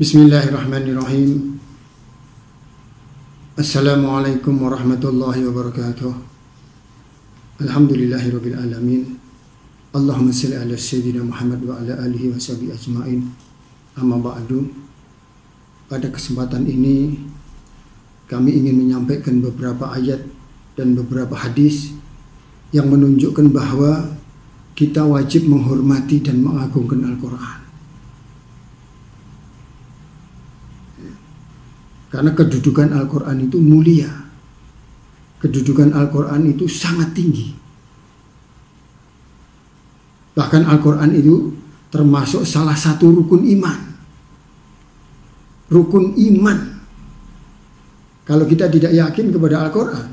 Bismillahirrahmanirrahim. Assalamualaikum warahmatullahi wabarakatuh. Alhamdulillahirabbil alamin. Allahumma shalli ala sayyidina Muhammad wa ala alihi wa sahbihi ajmain. Amma ba'du. Pada kesempatan ini kami ingin menyampaikan beberapa ayat dan beberapa hadis yang menunjukkan bahwa kita wajib menghormati dan mengagungkan Al-Quran. Karena kedudukan Al-Quran itu mulia. Kedudukan Al-Quran itu sangat tinggi. Bahkan Al-Quran itu termasuk salah satu rukun iman. Rukun iman. Kalau kita tidak yakin kepada Al-Quran,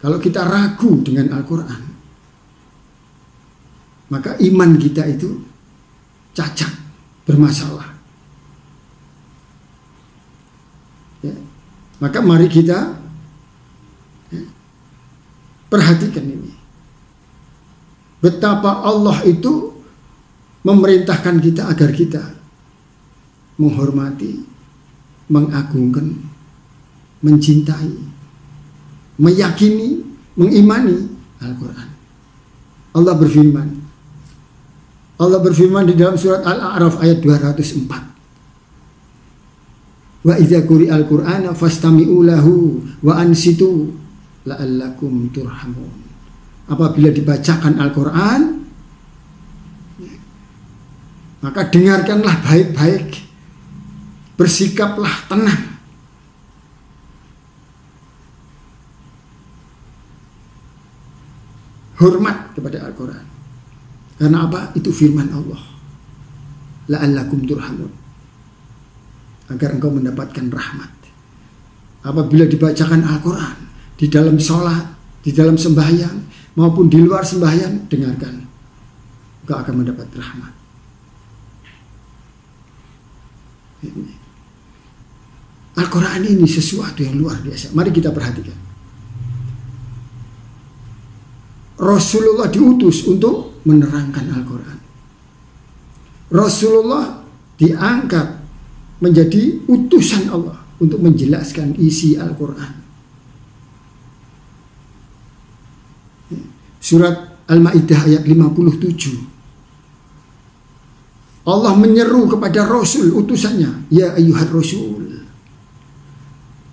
kalau kita ragu dengan Al-Quran, maka iman kita itu cacat, bermasalah. Ya. Maka mari kita perhatikan ini. Betapa Allah itu memerintahkan kita agar kita menghormati, mengagungkan, mencintai, meyakini, mengimani Al-Quran. Allah berfirman di dalam surat Al-A'raf ayat 204. Wa idza quri'al Qur'ana fastami'u lahu wa ansitu la'allakum turhamun. Apabila dibacakan Al-Quran, maka dengarkanlah baik-baik, bersikaplah tenang. Hormat kepada Al-Quran. Karena apa? Itu firman Allah. La'allakum turhamun. Agar engkau mendapatkan rahmat. Apabila dibacakan Al-Quran di dalam sholat, di dalam sembahyang maupun di luar sembahyang, dengarkan, engkau akan mendapat rahmat. Al-Quran ini sesuatu yang luar biasa. Mari kita perhatikan. Rasulullah diutus untuk menerangkan Al-Quran. Rasulullah diangkat menjadi utusan Allah untuk menjelaskan isi Al-Quran. Surat Al-Ma'idah ayat 57. Allah menyeru kepada Rasul utusannya, ya ayyuhar Rasul,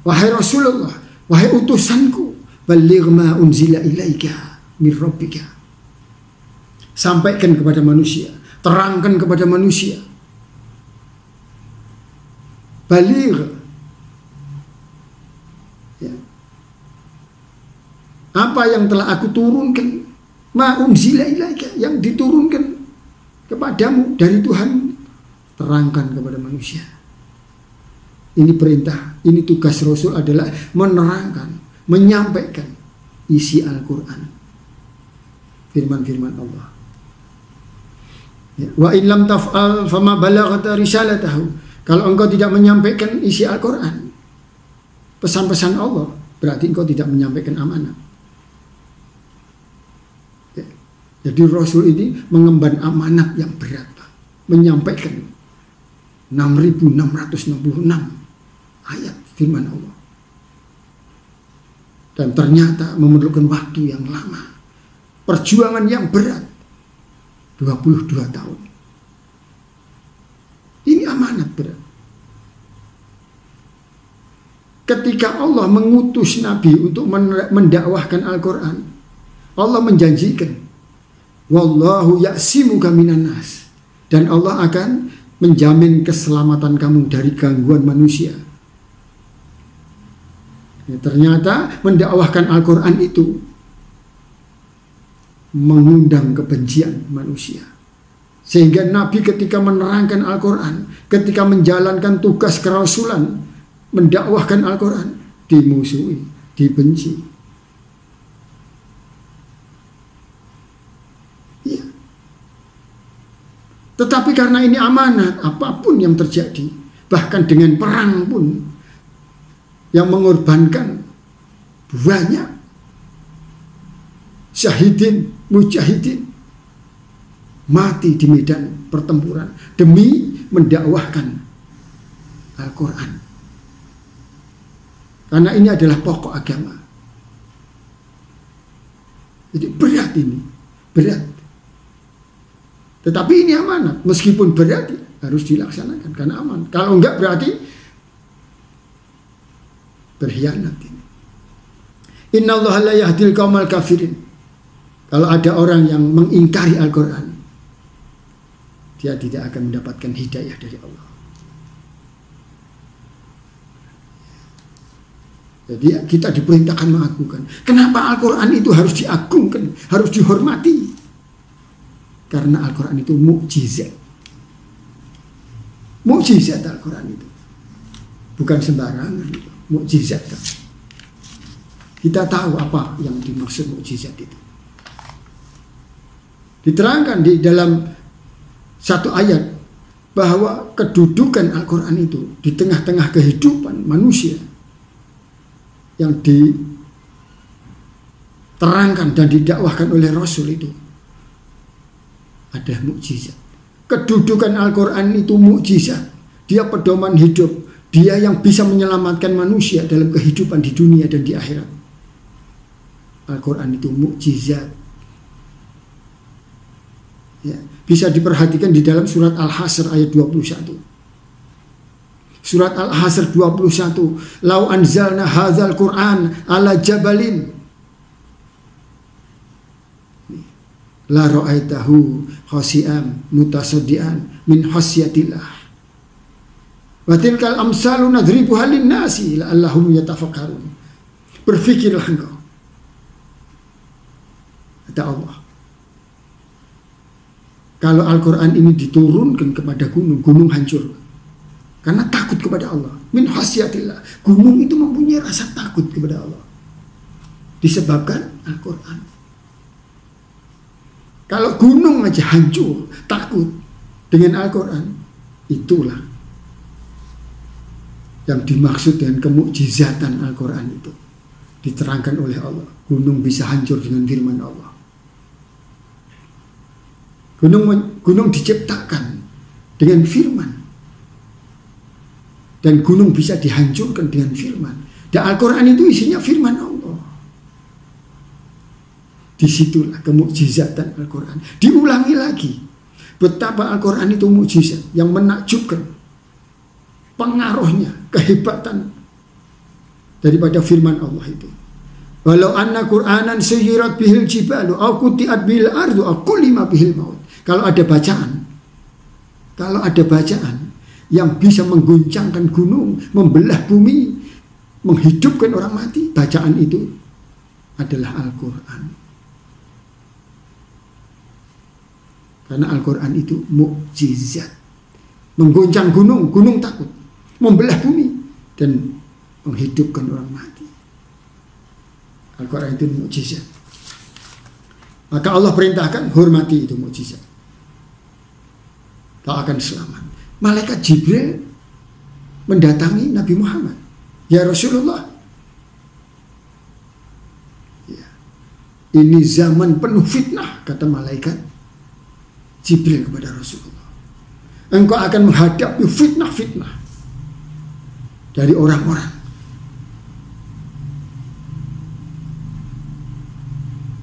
wahai Rasulullah, wahai utusanku, balligh ma unzila ilaika min rabbika. Sampaikan kepada manusia, terangkan kepada manusia. Baligh, ya. Apa yang telah aku turunkan, ma unzila ilaika, yang diturunkan kepadamu dari Tuhan, terangkan kepada manusia. Ini perintah, ini tugas Rasul adalah menerangkan, menyampaikan isi Al-Quran, firman-firman Allah. Ya. Wa in lam taf'al fama balaghta risalatahu. Kalau engkau tidak menyampaikan isi Al-Quran, pesan-pesan Allah, berarti engkau tidak menyampaikan amanah. Ya. Jadi Rasul ini mengemban amanat yang berat, menyampaikan 6.666 ayat firman Allah. Dan ternyata memerlukan waktu yang lama, perjuangan yang berat, 22 tahun. Ini amanat berat. Ketika Allah mengutus Nabi untuk mendakwahkan Al-Quran, Allah menjanjikan, wallahu ya'simuka minan nas, dan Allah akan menjamin keselamatan kamu dari gangguan manusia. Ya, ternyata mendakwahkan Al-Quran itu mengundang kebencian manusia. Sehingga Nabi ketika menerangkan Al-Quran, ketika menjalankan tugas kerasulan, mendakwahkan Al-Quran, dimusuhi, dibenci. Ya. Tetapi karena ini amanat, apapun yang terjadi, bahkan dengan perang pun, yang mengorbankan banyak syahidin, mujahidin, mati di medan pertempuran demi mendakwahkan Al-Quran. Karena ini adalah pokok agama. Jadi berat ini, berat. Tetapi ini amanat, meskipun berat harus dilaksanakan karena aman. Kalau enggak berarti berkhianat ini. Innallaha la yahdil qaumal kafirin. Kalau ada orang yang mengingkari Al-Quran, dia tidak akan mendapatkan hidayah dari Allah. Jadi kita diperintahkan mengagungkan. Kenapa Al-Quran itu harus diagungkan, harus dihormati? Karena Al-Quran itu mukjizat. Mukjizat Al-Quran itu. Bukan sembarangan, mukjizat. Kita tahu apa yang dimaksud mukjizat itu. Diterangkan di dalam satu ayat bahwa kedudukan Al-Quran itu di tengah-tengah kehidupan manusia yang diterangkan dan didakwahkan oleh Rasul itu ada mukjizat. Kedudukan Al-Quran itu mukjizat. Dia pedoman hidup. Dia yang bisa menyelamatkan manusia dalam kehidupan di dunia dan di akhirat. Al-Quran itu mukjizat. Ya, bisa diperhatikan di dalam surat Al-Hasr ayat 21. Surat Al-Hasr 21. Lau anzalna hadzal Qur'an ala jabalin la ra'aitahu khasi'an mutasaddian min khasyatillah. Wa tilkal amsalu nadribuha lin-nasi la'allahum yatafakkarun. Berfikirlah engkau, kata Allah, kalau Al-Quran ini diturunkan kepada gunung, gunung hancur. Karena takut kepada Allah. Min khasyatillah. Gunung itu mempunyai rasa takut kepada Allah. Disebabkan Al-Quran. Kalau gunung aja hancur, takut dengan Al-Quran, itulah yang dimaksud dengan kemukjizatan Al-Quran itu. Diterangkan oleh Allah. Gunung bisa hancur dengan firman Allah. Gunung diciptakan dengan firman. Dan gunung bisa dihancurkan dengan firman. Dan Al-Quran itu isinya firman Allah. Disitulah kemukjizatan Al-Quran. Diulangi lagi. Betapa Al-Quran itu mukjizat yang menakjubkan. Pengaruhnya, kehebatan daripada firman Allah itu. Walau anna Qur'anan suyirat bihil jibalu au qutiat bihil ardu au kulima bihil maut. Kalau ada bacaan yang bisa mengguncangkan gunung, membelah bumi, menghidupkan orang mati, bacaan itu adalah Al-Quran. Karena Al-Quran itu mukjizat. Mengguncang gunung, gunung takut. Membelah bumi dan menghidupkan orang mati. Al-Quran itu mukjizat. Maka Allah perintahkan, hormati itu mukjizat. Kau akan selamat. Malaikat Jibril mendatangi Nabi Muhammad. Ya Rasulullah, ya, ini zaman penuh fitnah, kata malaikat Jibril kepada Rasulullah. Engkau akan menghadapi fitnah-fitnah dari orang-orang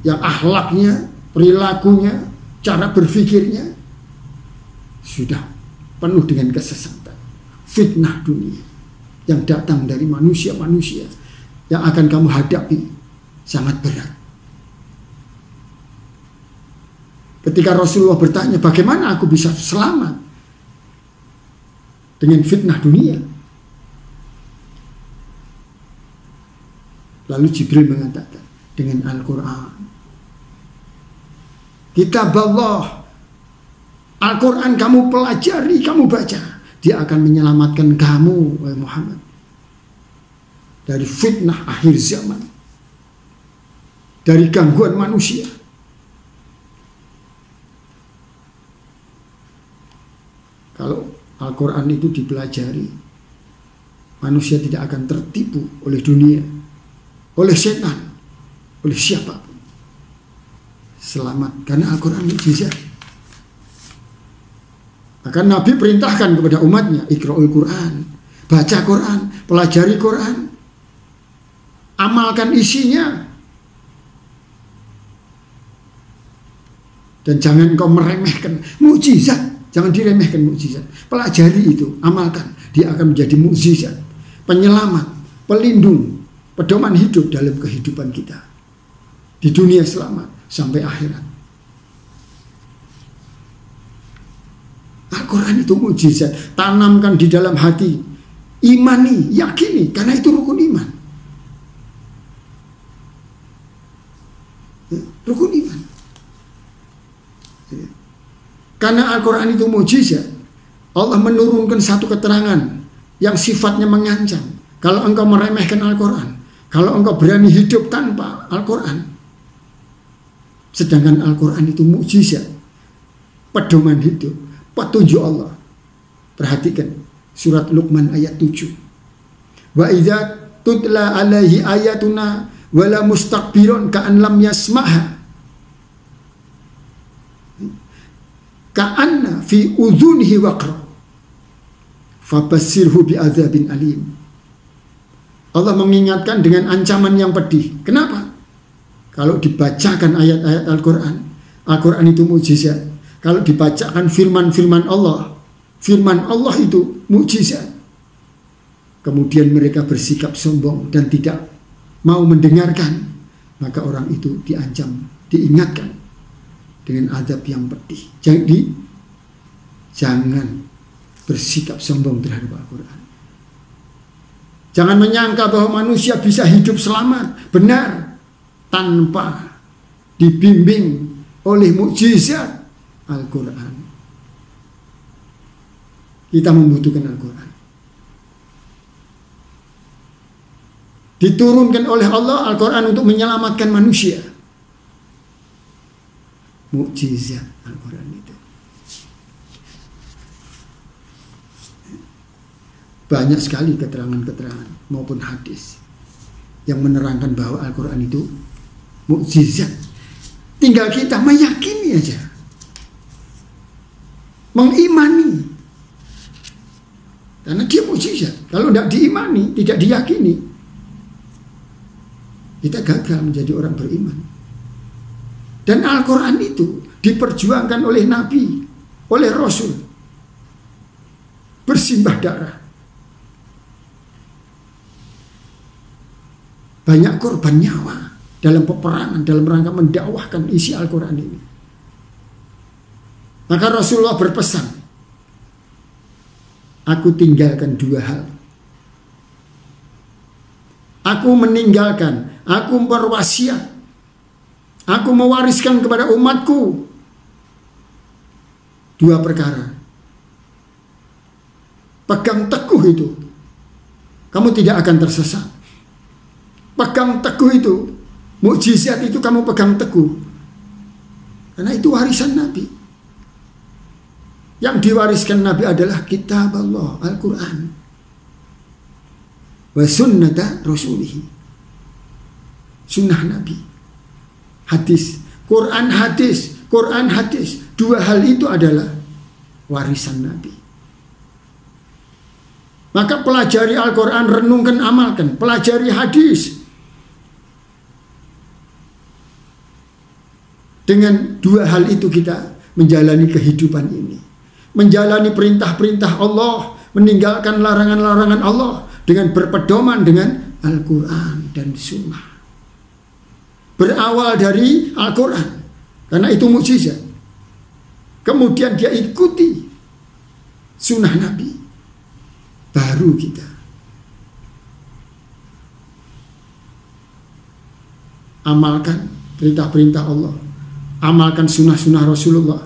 yang akhlaknya, perilakunya, cara berpikirnya sudah penuh dengan kesesatan. Fitnah dunia yang datang dari manusia-manusia yang akan kamu hadapi sangat berat. Ketika Rasulullah bertanya, bagaimana aku bisa selamat dengan fitnah dunia? Lalu Jibril mengatakan, dengan Al-Quran. Kitab Allah, Al-Quran kamu pelajari, kamu baca. Dia akan menyelamatkan kamu, wahai Muhammad, dari fitnah akhir zaman, dari gangguan manusia. Kalau Al-Quran itu dipelajari, manusia tidak akan tertipu oleh dunia, oleh setan, oleh siapapun. Selamat, karena Al-Quran mukjizat. Maka Nabi perintahkan kepada umatnya, Iqra'ul Quran, Baca Quran, pelajari Quran, amalkan isinya. Dan jangan kau meremehkan mukjizat, jangan diremehkan mukjizat. Pelajari itu, amalkan, dia akan menjadi mukjizat, penyelamat, pelindung, pedoman hidup dalam kehidupan kita di dunia selamat sampai akhirat. Al-Quran itu mukjizat, tanamkan di dalam hati, imani, yakini, karena itu rukun iman. Rukun iman. Karena Al-Quran itu mukjizat, Allah menurunkan satu keterangan yang sifatnya mengancam. Kalau engkau meremehkan Al-Quran, kalau engkau berani hidup tanpa Al-Quran, sedangkan Al-Quran itu mukjizat, pedoman hidup, petunjuk Allah. Perhatikan surat Luqman ayat 7. Wa idza tutla alaihi ayatuna wala mustakbirun ka'an lam yasma'ha ka'anna fi udhunihi waqra fabassirhu bi'adzabin alim. Allah mengingatkan dengan ancaman yang pedih. Kenapa? Kalau dibacakan ayat-ayat Al-Quran, Al-Quran itu mukjizat. Kalau dibacakan firman-firman Allah itu mukjizat. Kemudian mereka bersikap sombong dan tidak mau mendengarkan, maka orang itu diancam, diingatkan dengan azab yang pedih. Jadi jangan bersikap sombong terhadap Al-Quran. Jangan menyangka bahwa manusia bisa hidup selamat, benar, tanpa dibimbing oleh mukjizat Al-Quran. Kita membutuhkan Al-Quran. Diturunkan oleh Allah Al-Quran untuk menyelamatkan manusia. Mukjizat Al-Quran itu. Banyak sekali keterangan-keterangan maupun hadis yang menerangkan bahwa Al-Quran itu mukjizat. Tinggal kita meyakini aja, mengimani, karena dia mukjizat. Kalau tidak diimani, tidak diyakini, kita gagal menjadi orang beriman. Dan Al-Quran itu diperjuangkan oleh Nabi, oleh Rasul, bersimbah darah. Banyak korban nyawa dalam peperangan, dalam rangka mendakwahkan isi Al-Quran ini. Maka Rasulullah berpesan, aku tinggalkan dua hal. Aku meninggalkan, aku berwasiat, aku mewariskan kepada umatku dua perkara. Pegang teguh itu, kamu tidak akan tersesat. Pegang teguh itu, mukjizat itu kamu pegang teguh. Karena itu warisan Nabi. Yang diwariskan Nabi adalah kitab Allah, Al-Quran. Wa sunnata rasulihi. Sunnah Nabi. Hadis. Quran hadis. Quran hadis. Dua hal itu adalah warisan Nabi. Maka pelajari Al-Quran, renungkan, amalkan. Pelajari hadis. Dengan dua hal itu kita menjalani kehidupan ini. Menjalani perintah-perintah Allah, meninggalkan larangan-larangan Allah dengan berpedoman dengan Al-Quran dan Sunnah. Berawal dari Al-Quran, karena itu mukjizat. Kemudian dia ikuti Sunnah Nabi. Baru kita amalkan perintah-perintah Allah, amalkan sunnah-sunnah Rasulullah,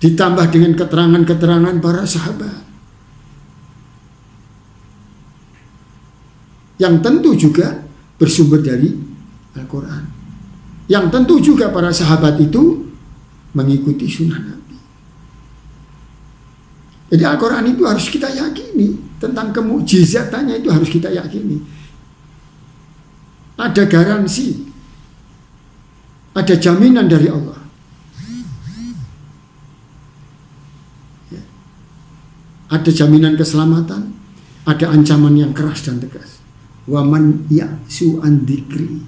ditambah dengan keterangan-keterangan para sahabat, yang tentu juga bersumber dari Al-Quran, yang tentu juga para sahabat itu mengikuti sunnah Nabi. Jadi Al-Quran itu harus kita yakini, tentang kemujizatannya itu harus kita yakini. Ada garansi, ada jaminan dari Allah. ada jaminan keselamatan, ada ancaman yang keras dan tegas. Wa man ya'su an dzikri.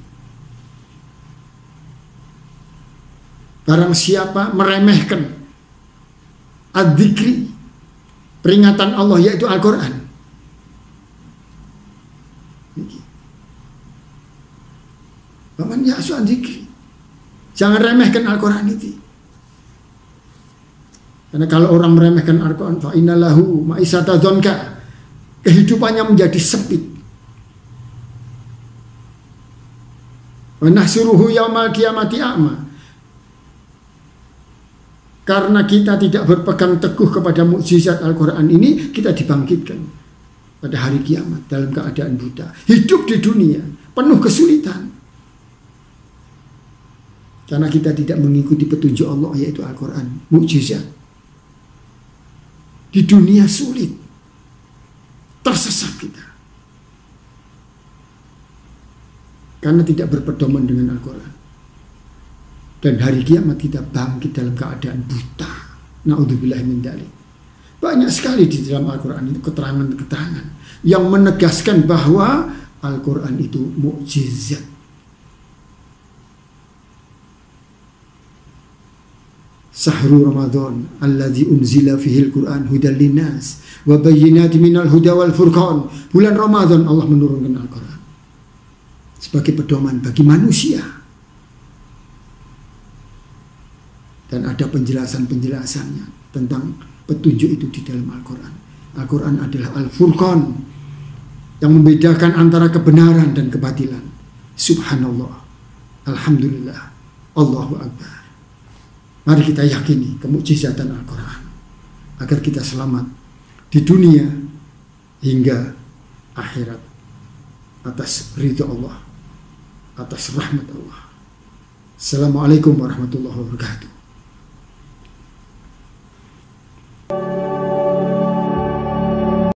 Barang siapa meremehkan ad-dzikri, peringatan Allah yaitu Al-Quran. Wa man ya'su an dzikri. Jangan remehkan Al-Quran itu. Karena kalau orang meremehkan Al-Quran, fa innalahu ma'isata dzonka, kehidupannya menjadi sempit. Wa nahsuruhu yaumal qiyamati a'ma. Karena kita tidak berpegang teguh kepada mukjizat Al-Quran ini, kita dibangkitkan pada hari kiamat dalam keadaan buta. Hidup di dunia penuh kesulitan. Karena kita tidak mengikuti petunjuk Allah yaitu Al-Quran, mukjizat. Di dunia sulit, tersesat kita. Karena tidak berpedoman dengan Al-Quran. Dan hari kiamat kita bangkit dalam keadaan buta. Na'udzubillah min dzalik. Banyak sekali di dalam Al-Quran itu keterangan-keterangan yang menegaskan bahwa Al-Quran itu mukjizat. Sahru Ramadan alladzi unzila fihil Quran hudal linnas wa bayyinatin minal huda wal furqan. Bulan Ramadan Allah menurunkan Al-Quran sebagai pedoman bagi manusia. Dan ada penjelasan-penjelasannya tentang petunjuk itu di dalam Al-Quran. Al-Quran adalah Al-Furqan yang membedakan antara kebenaran dan kebatilan. Subhanallah, Alhamdulillah, Allahu Akbar. Mari kita yakini kemukjizatan Al-Quran agar kita selamat di dunia hingga akhirat atas ridha Allah, atas rahmat Allah. Assalamualaikum warahmatullahi wabarakatuh.